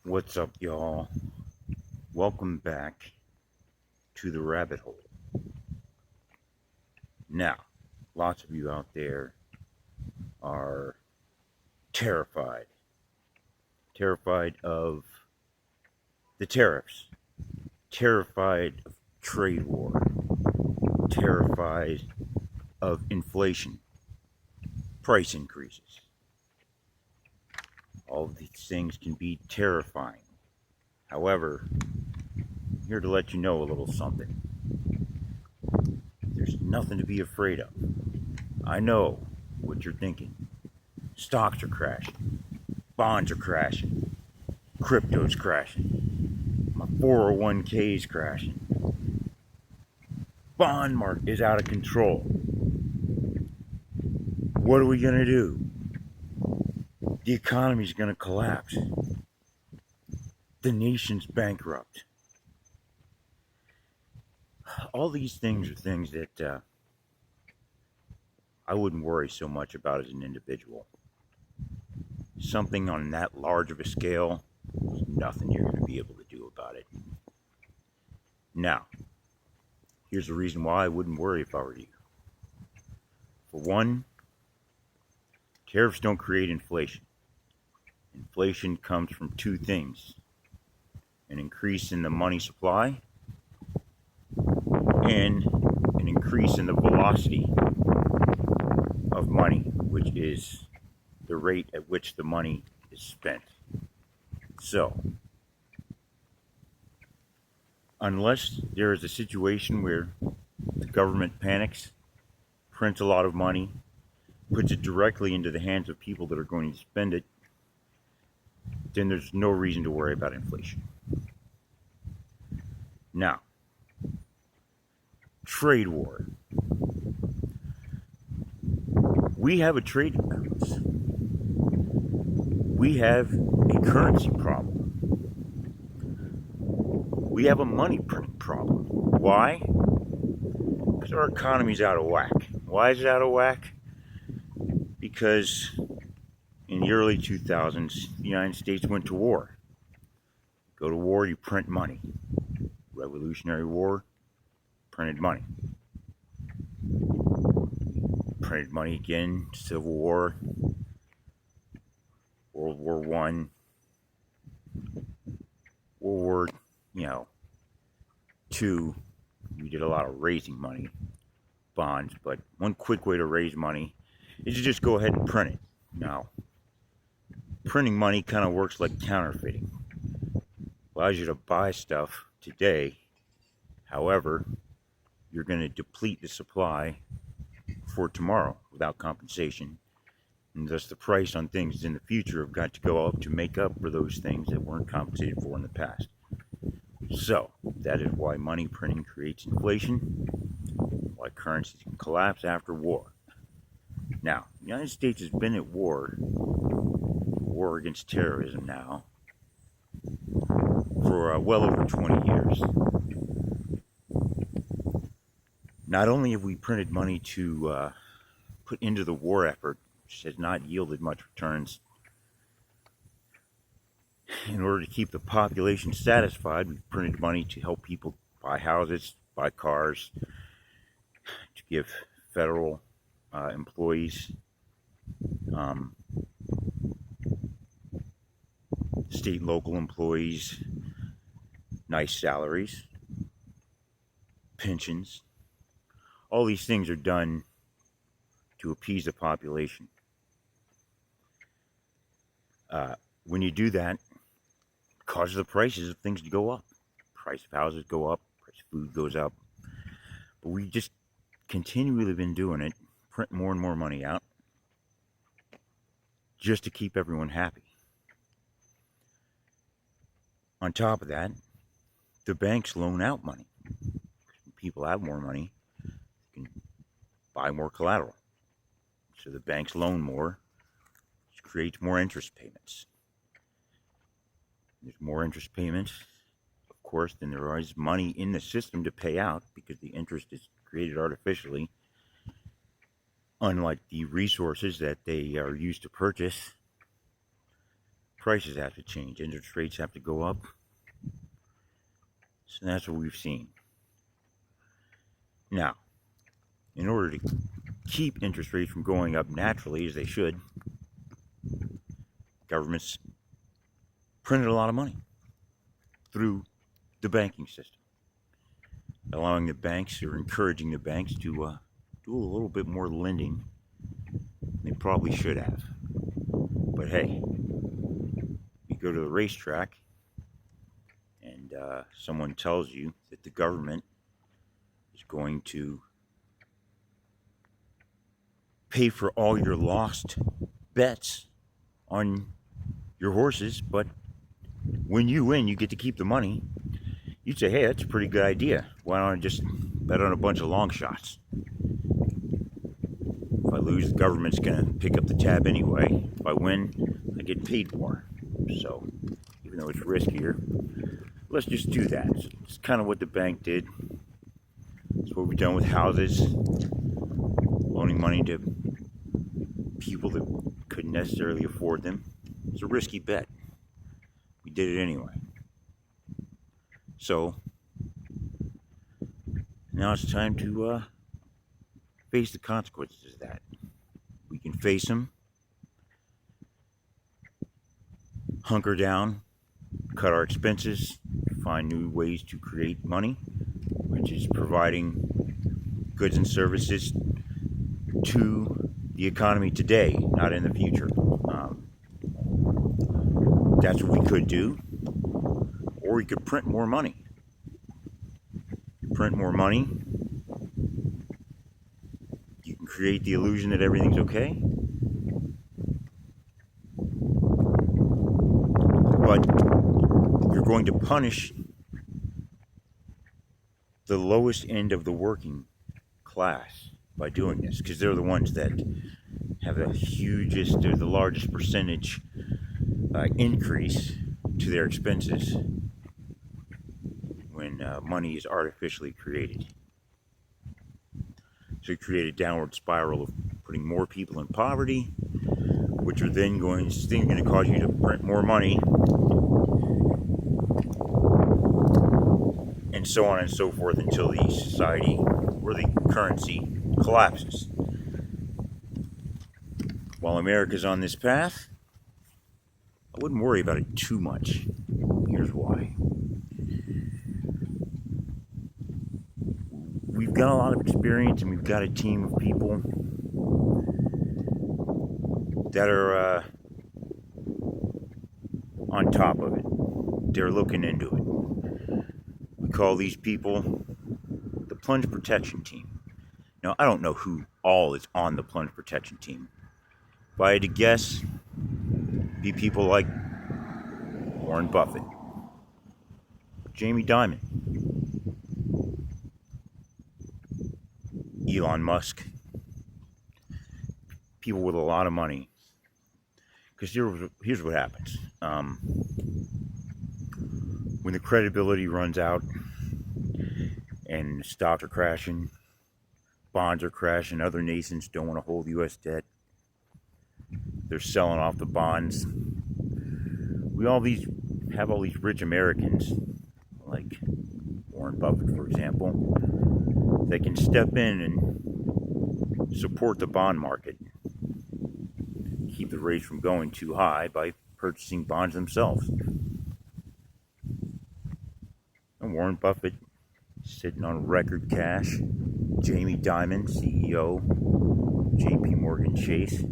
What's up, y'all? Welcome back to the rabbit hole. Now, lots of you out there are terrified. Terrified of the tariffs, terrified of trade war, terrified of inflation, price increases. All of these things can be terrifying. However, I'm here to let you know a little something. There's nothing to be afraid of. I know what you're thinking. Stocks are crashing. Bonds are crashing. Crypto's crashing. My 401k is crashing. Bond market is out of control. What are we going to do? The economy's going to collapse. The nation's bankrupt. All these things are things that I wouldn't worry so much about as an individual. Something on that large of a scale, there's nothing you're going to be able to do about it. Now, here's the reason why I wouldn't worry if I were you. For one, tariffs don't create inflation. Inflation comes from two things: an increase in the money supply and an increase in the velocity of money, which is the rate at which the money is spent. So, unless there is a situation where the government panics, prints a lot of money, puts it directly into the hands of people that are going to spend it, then there's no reason to worry about inflation. Now, trade war. We have a trade imbalance. We have a currency problem. We have a money printing problem. Why? Because our economy's out of whack. Why is it out of whack? Because in the early 2000s, the United States went to war. Go to war, you print money. Revolutionary War, printed money. Printed money again, Civil War, World War One, World War, II. We did a lot of raising money, bonds, but one quick way to raise money is to just go ahead and print it. Now, printing money kind of works like counterfeiting. Allows you to buy stuff today. However, you're going to deplete the supply for tomorrow without compensation. And thus the price on things in the future have got to go up to make up for those things that weren't compensated for in the past. So, that is why money printing creates inflation, why currencies can collapse after war. Now, the United States has been at war against terrorism now, for well over 20 years. Not only have we printed money to put into the war effort, which has not yielded much returns, in order to keep the population satisfied, we've printed money to help people buy houses, buy cars, to give federal employees, state and local employees, nice salaries, pensions. All these things are done to appease the population. When you do that, it causes the prices of things to go up. Price of houses go up, price of food goes up. But we just continually been doing it, print more and more money out, just to keep everyone happy. On top of that, the banks loan out money. When people have more money, they can buy more collateral. So the banks loan more, which creates more interest payments. There's more interest payments, of course, then there is money in the system to pay out because the interest is created artificially, unlike the resources that they are used to purchase prices have to change, interest rates have to go up. So that's what we've seen. Now, in order to keep interest rates from going up naturally, as they should, governments printed a lot of money through the banking system, allowing the banks or encouraging the banks to do a little bit more lending than they probably should have. But hey, you go to the racetrack and someone tells you that the government is going to pay for all your lost bets on your horses, but when you win, you get to keep the money. You'd say, hey, that's a pretty good idea. Why don't I just bet on a bunch of long shots? If I lose, the government's going to pick up the tab anyway. If I win, I get paid more. So, even though it's riskier, let's just do that. It's kind of what the bank did. It's what we've done with houses, loaning money to people that couldn't necessarily afford them. It's a risky bet. We did it anyway. So, now it's time to face the consequences of that. We can face them, hunker down, cut our expenses, find new ways to create money, which is providing goods and services to the economy today, not in the future. That's what we could do. Or we could print more money. Print more money. You can create the illusion that everything's okay. But you're going to punish the lowest end of the working class by doing this, because they're the ones that have the largest percentage increase to their expenses when money is artificially created. So you create a downward spiral of putting more people in poverty, which are then going to cause you to print more money, and so on and so forth until the society or the currency collapses. While America's on this path, I wouldn't worry about it too much. Here's why. We've got a lot of experience and we've got a team of people that are on top of it. They're looking into it. We call these people the plunge protection team. Now, I don't know who all is on the plunge protection team. If I had to guess, be people like Warren Buffett, Jamie Dimon, Elon Musk, people with a lot of money. Because here's what happens. When the credibility runs out and stocks are crashing, bonds are crashing, other nations don't want to hold U.S. debt, they're selling off the bonds. We have all these rich Americans, like Warren Buffett, for example, that can step in and support the bond market, keep the rates from going too high by purchasing bonds themselves. And Warren Buffett sitting on record cash. Jamie Dimon, CEO, J.P. Morgan Chase,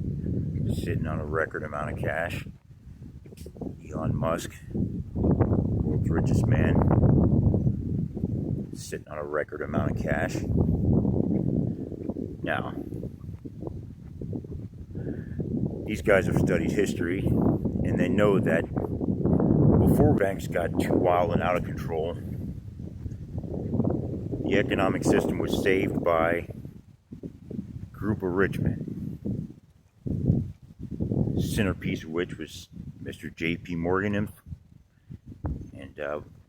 sitting on a record amount of cash. Elon Musk, world's richest man, sitting on a record amount of cash. Now, these guys have studied history, and they know that before banks got too wild and out of control, the economic system was saved by a group of rich men, centerpiece of which was Mr. J.P. Morgan, and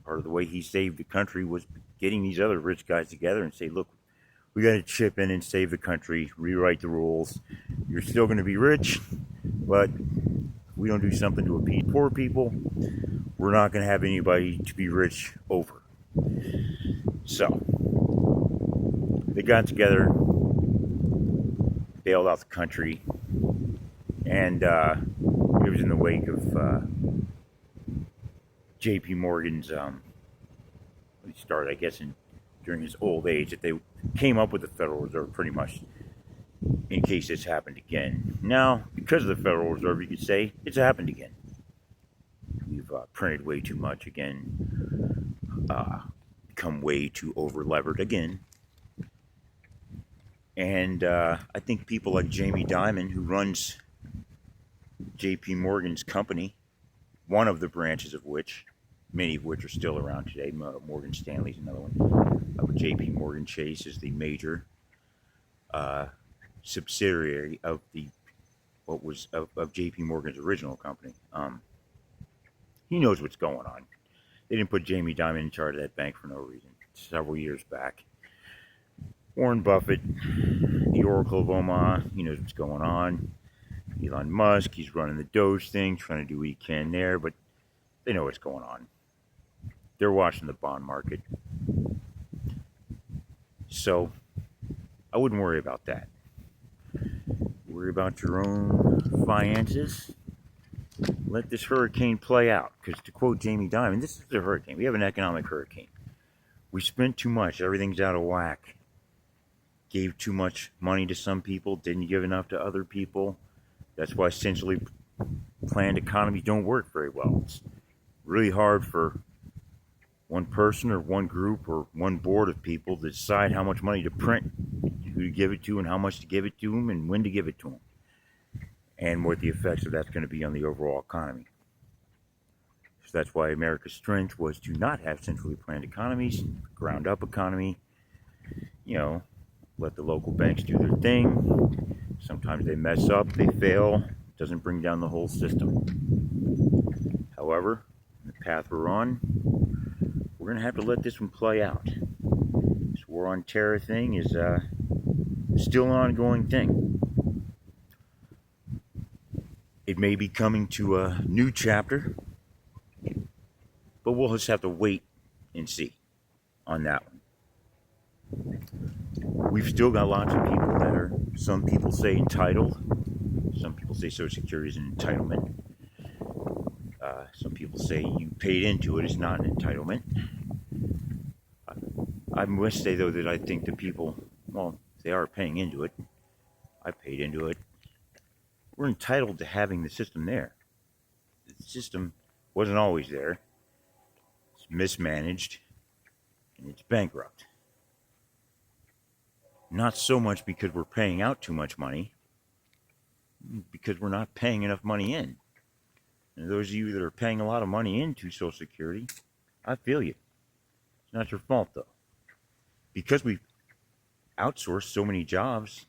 part of the way he saved the country was getting these other rich guys together and say, look, we got to chip in and save the country, rewrite the rules. You're still going to be rich, but we don't do something to appease poor people, we're not going to have anybody to be rich over. So, they got together, bailed out the country, and it was in the wake of J.P. Morgan's, he started, I guess, during his old age, that they came up with the Federal Reserve pretty much in case this happened again. Now, because of the Federal Reserve, you could say it's happened again. We've printed way too much again, become way too over-levered again. And I think people like Jamie Dimon, who runs J.P. Morgan's company, one of the branches of which, many of which are still around today, Morgan Stanley's another one, J.P. Morgan Chase is the major subsidiary of J.P. Morgan's original company. He knows what's going on. They didn't put Jamie Dimon in charge of that bank for no reason. Several years back, Warren Buffett, the Oracle of Omaha, he knows what's going on. Elon Musk, he's running the Doge thing, trying to do what he can there, but they know what's going on. They're watching the bond market. So, I wouldn't worry about that. Worry about your own finances. Let this hurricane play out. Because to quote Jamie Dimon, this is a hurricane. We have an economic hurricane. We spent too much. Everything's out of whack. Gave too much money to some people. Didn't give enough to other people. That's why essentially planned economies don't work very well. It's really hard for one person or one group or one board of people to decide how much money to print, who to give it to, and how much to give it to them, and when to give it to them, and what the effects of that's going to be on the overall economy. So that's why America's strength was to not have centrally planned economies, ground up economy, let the local banks do their thing. Sometimes they mess up, they fail, it doesn't bring down the whole system. However, the path we're on, we're going to have to let this one play out. This war on terror thing is still an ongoing thing. It may be coming to a new chapter, but we'll just have to wait and see on that one. We've still got lots of people that are, some people say entitled, some people say Social Security is an entitlement. Some people say you paid into it, it's not an entitlement. I must say, though, that I think the people, well, they are paying into it. I paid into it. We're entitled to having the system there. The system wasn't always there. It's mismanaged, and it's bankrupt. Not so much because we're paying out too much money, because we're not paying enough money in. And those of you that are paying a lot of money into Social Security, I feel you. It's not your fault, though. Because we've outsourced so many jobs,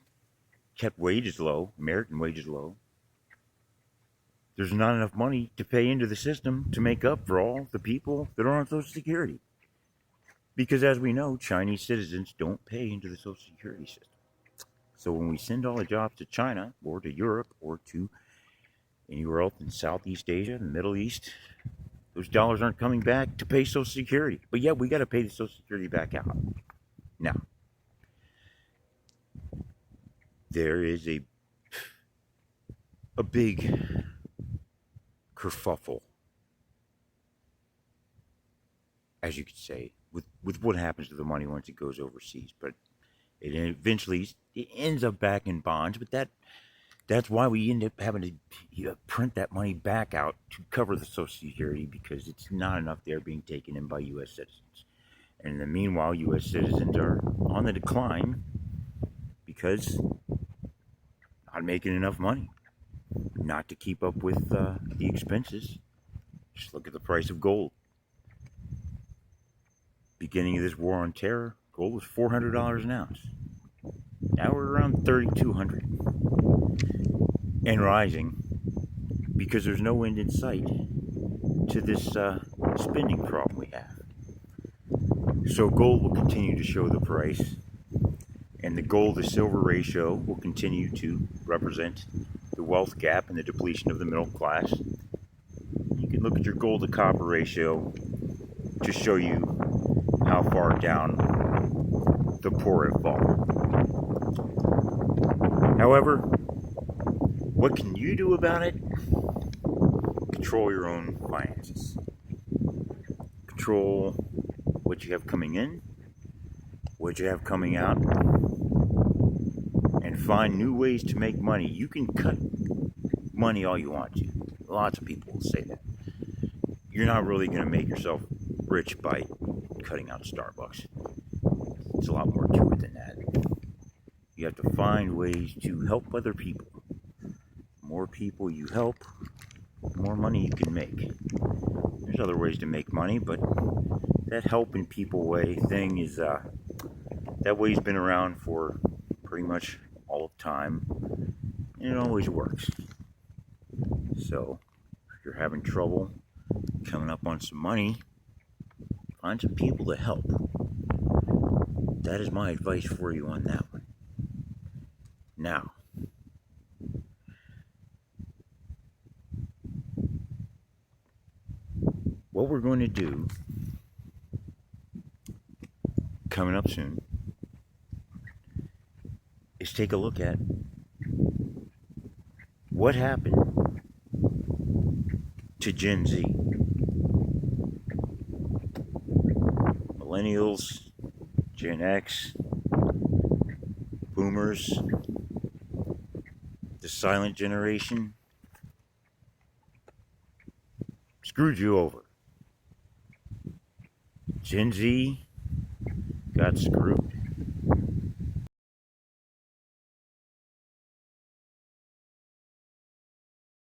kept wages low, American wages low, there's not enough money to pay into the system to make up for all the people that are on Social Security. Because as we know, Chinese citizens don't pay into the Social Security system. So when we send all the jobs to China or to Europe or to anywhere else in Southeast Asia, the Middle East, those dollars aren't coming back to pay Social Security. But yeah, we got to pay the Social Security back out. Now, there is a big kerfuffle, as you could say, with what happens to the money once it goes overseas. But it eventually it ends up back in bonds. But that's why we end up having to print that money back out to cover the Social Security, because it's not enough there being taken in by U.S. citizens. And in the meanwhile, U.S. citizens are on the decline because not making enough money, not to keep up with the expenses. Just look at the price of gold. Beginning of this war on terror, gold was $400 an ounce. Now we're around $3,200 and rising, because there's no end in sight to this spending problem we have. So gold will continue to show the price, and the gold to silver ratio will continue to represent the wealth gap and the depletion of the middle class. You can look at your gold to copper ratio to show you how far down the poor have fallen. However, what can you do about it? Control your own finances. Control what you have coming in, what you have coming out, and find new ways to make money. You can cut money all you want to. Lots of people will say that. You're not really going to make yourself rich by cutting out Starbucks. It's a lot more to it than that. You have to find ways to help other people. The more people you help, the more money you can make. There's other ways to make money, but that helping people way thing is that way's been around for pretty much all of time, and it always works. So if you're having trouble coming up on some money, find some people to help. That is my advice for you on that one. Now, what we're going to do coming up soon is take a look at what happened to Gen Z. Millennials, Gen X, Boomers, the silent generation screwed you over. Gen Z got screwed.